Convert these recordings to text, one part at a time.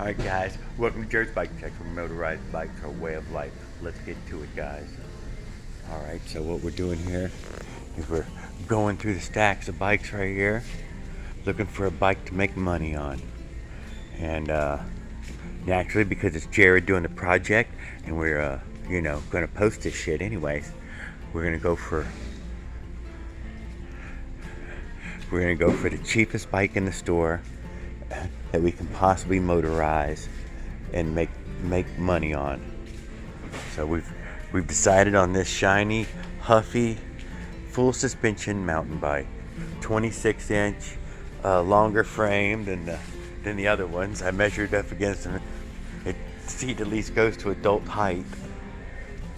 Alright guys, welcome to Jared's Bike Check from Motorized Bikes, our way of life. Let's get to it, guys. Alright, so what we're doing here is we're going through the stacks of bikes right here, looking for a bike to make money on. And naturally, because it's Jared doing the project and we're gonna post this shit anyways, we're gonna go for the cheapest bike in the store that we can possibly motorize and make money on. So we've decided on this shiny, huffy, full suspension mountain bike, 26-inch, longer frame than the other ones. I measured up against them. Its seat at least goes to adult height,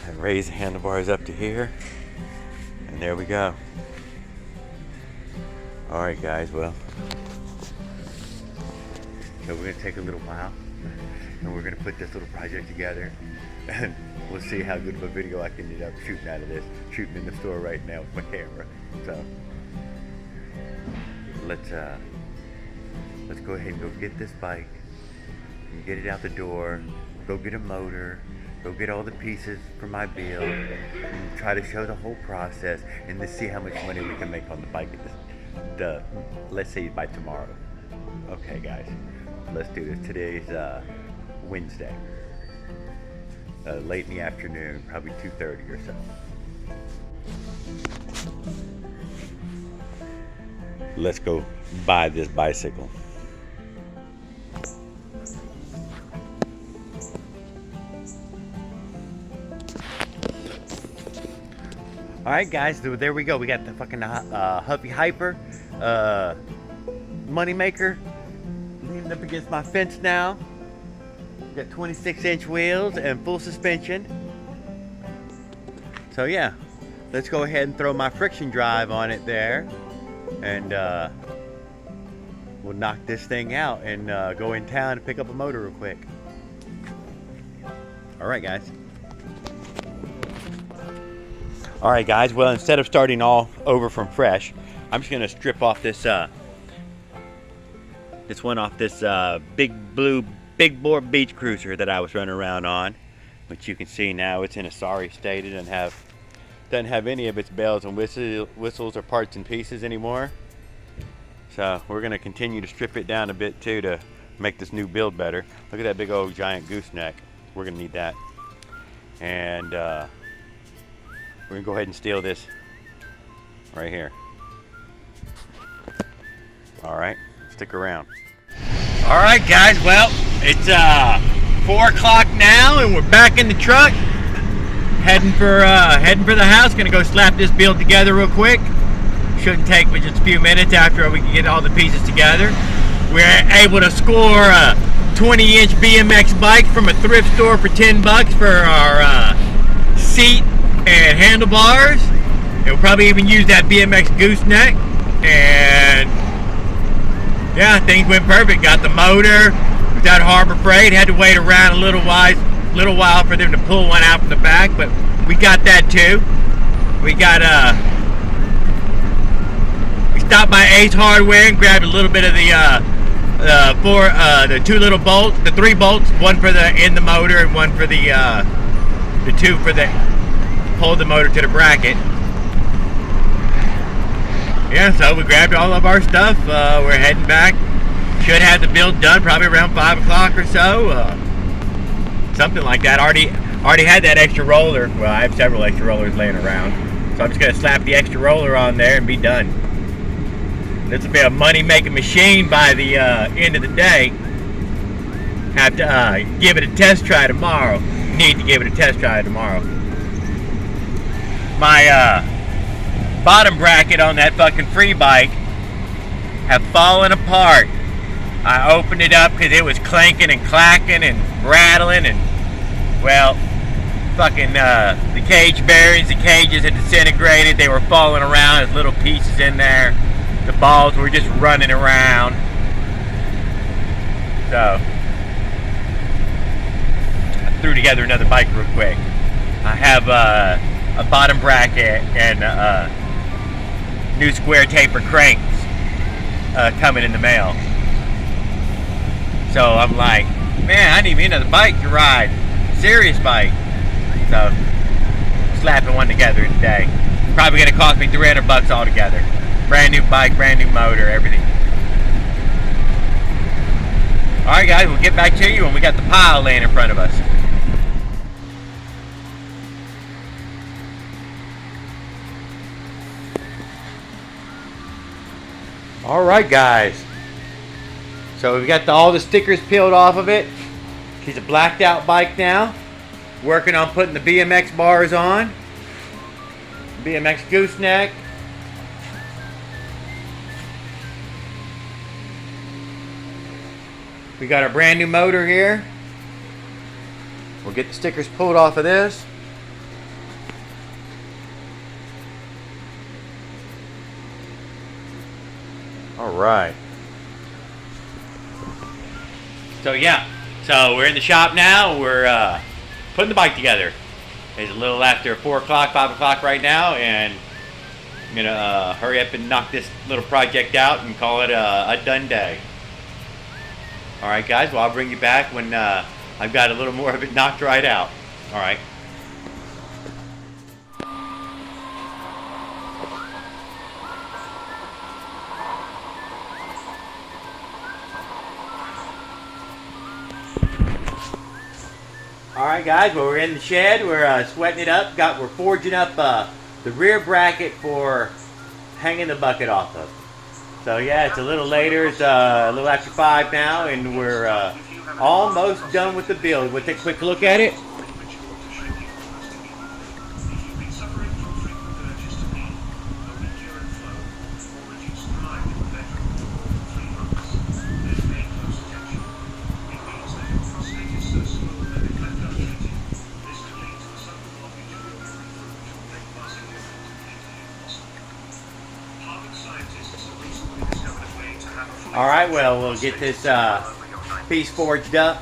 and raise the handlebars up to here, and there we go. All right, guys. Well. So we're going to take a little while and we're going to put this little project together, and we'll see how good of a video I can end up shooting out of this, shooting in the store right now with my camera. So let's go ahead and go get this bike and get it out the door, go get a motor, go get all the pieces for my build, and try to show the whole process and to see how much money we can make on the bike let's say by tomorrow. Okay guys, let's do this. Today's Wednesday, late in the afternoon, probably 2:30 or so. Let's go buy this bicycle. Alright guys, there we go. We got the fucking Huffy Hyper Moneymaker leaning up against my fence now. We got 26-inch wheels and full suspension. So yeah, let's go ahead and throw my friction drive on it there, and we'll knock this thing out and go in town and pick up a motor real quick. Alright guys. Alright guys, well, instead of starting all over from fresh, I'm just going to strip off this big bore beach cruiser that I was running around on, which you can see now it's in a sorry state. It doesn't have any of its bells and whistles or parts and pieces anymore. So we're going to continue to strip it down a bit too to make this new build better. Look at that big old giant gooseneck. We're going to need that. And we're going to go ahead and steal this right here. Alright, stick around. Alright guys, well, it's 4 o'clock now and we're back in the truck. Heading for the house. Gonna go slap this build together real quick. Shouldn't take but just a few minutes after we can get all the pieces together. We're able to score a 20-inch BMX bike from a thrift store for 10 bucks for our seat and handlebars. And we'll probably even use that BMX gooseneck. And yeah, things went perfect. Got the motor. Was out of Harbor Freight. Had to wait around a little while for them to pull one out from the back, but we got that too. We stopped by Ace Hardware and grabbed a little bit of the three bolts, one for in the motor and one for the two for hold the motor to the bracket. Yeah, so we grabbed all of our stuff. We're heading back. Should have the build done probably around 5 o'clock or so. Something like that. Already had that extra roller. Well, I have several extra rollers laying around. So I'm just going to slap the extra roller on there and be done. This will be a money-making machine by the end of the day. Have to give it a test try tomorrow. Need to give it a test try tomorrow. My bottom bracket on that fucking free bike have fallen apart. I opened it up because it was clanking and clacking and rattling, and well, fucking the cage bearings, the cages had disintegrated. They were falling around as little pieces in there. The balls were just running around. So I threw together another bike real quick. I have a bottom bracket and new square taper cranks coming in the mail. So I'm like, Man, I need me another bike to ride. Serious bike. So, slapping one together today. Probably gonna cost me $300 altogether. Brand new bike, brand new motor, everything. Alright guys, we'll get back to you when we got the pile laying in front of us. Alright guys. So we've got all the stickers peeled off of it. She's a blacked out bike now. Working on putting the BMX bars on. BMX gooseneck. We got our brand new motor here. We'll get the stickers pulled off of this. All right. So yeah, so we're in the shop now. We're putting the bike together. It's a little after 4 o'clock, 5 o'clock right now, and I'm gonna hurry up and knock this little project out and call it a done day. All right, guys. Well, I'll bring you back when I've got a little more of it knocked right out. All right. Alright guys, well we're in the shed, we're sweating it up, we're forging up the rear bracket for hanging the bucket off of. So yeah, it's a little later, it's a little after 5 now, and we're almost done with the build. We'll take a quick look at it. Alright, well, we'll get this piece forged up.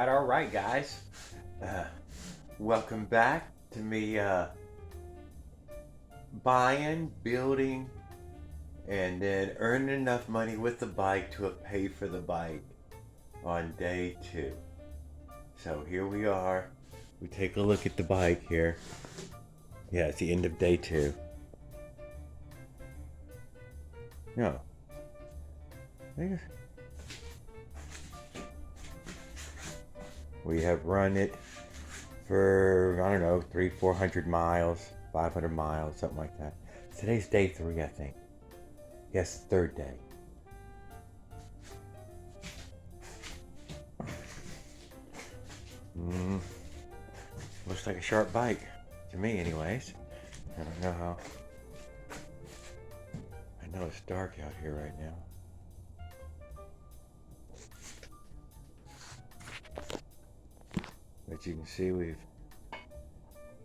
All right, guys. Welcome back to me buying, building, and then earning enough money with the bike to pay for the bike on day 2. So here we are. We take a look at the bike here. Yeah, it's the end of day 2. No. We have run it for, I don't know, 300-400 miles, 500 miles, something like that. Today's day 3, I think. Yes, 3rd day. Looks like a sharp bike, to me anyways. I don't know how. I know it's dark out here right now. But you can see we've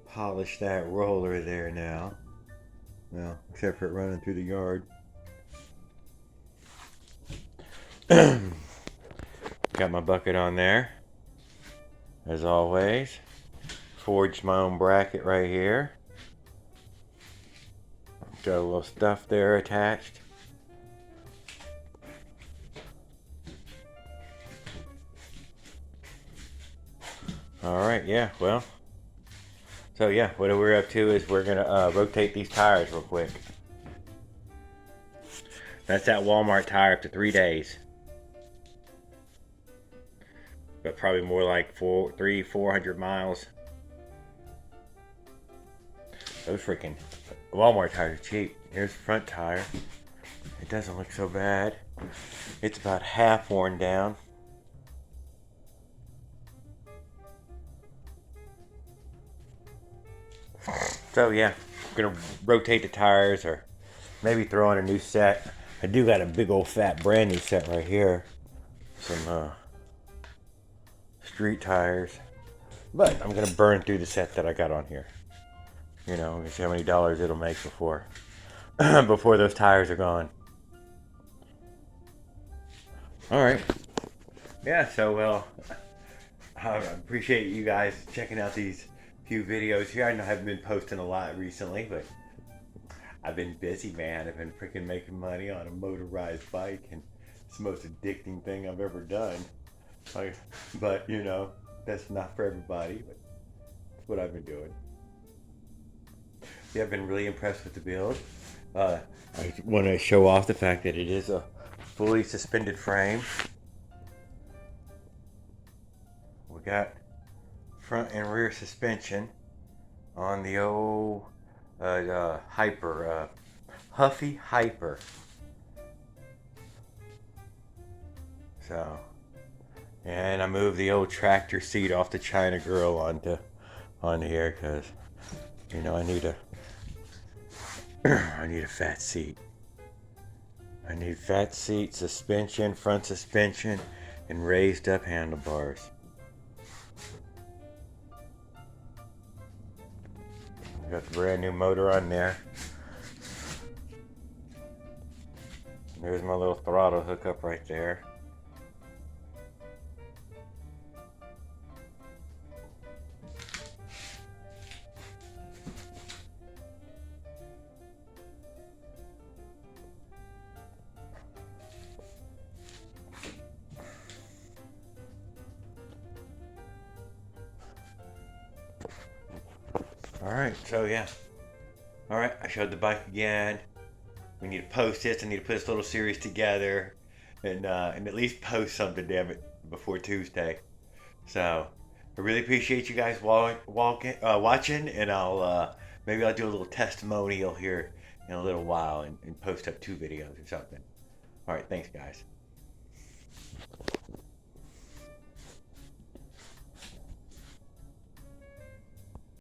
polished that roller there now. Well, except for it running through the yard. Got my bucket on there, as always. Forged my own bracket right here. Got a little stuff there attached. Alright, yeah, well. So yeah, what we're up to is we're gonna rotate these tires real quick. That's that Walmart tire up to 3 days. But probably more like 400 miles. Those freaking Walmart tires are cheap. Here's the front tire. It doesn't look so bad. It's about half worn down. So yeah, I'm gonna rotate the tires or maybe throw on a new set. I do got a big old fat brand new set right here. Some street tires. But I'm gonna burn through the set that I got on here. You know, see how many dollars it'll make before before those tires are gone. Alright. Yeah, so well, I appreciate you guys checking out these few videos here. I know I haven't been posting a lot recently, but I've been busy, man. I've been freaking making money on a motorized bike, and it's the most addicting thing I've ever done. But, you know, that's not for everybody, but it's what I've been doing. Yeah, I've been really impressed with the build. I want to show off the fact that it is a fully suspended frame. We got front and rear suspension on the old Huffy Hyper. So, and I moved the old tractor seat off the China Girl onto here because, you know, I need a fat seat. I need fat seat, suspension, front suspension, and raised up handlebars. Got the brand new motor on there. There's my little throttle hookup right there. Alright, so yeah. Alright, I showed the bike again. We need to post this. I need to put this little series together and at least post something, damn it, before Tuesday. So, I really appreciate you guys watching, and maybe I'll do a little testimonial here in a little while and post up 2 videos or something. Alright, thanks guys.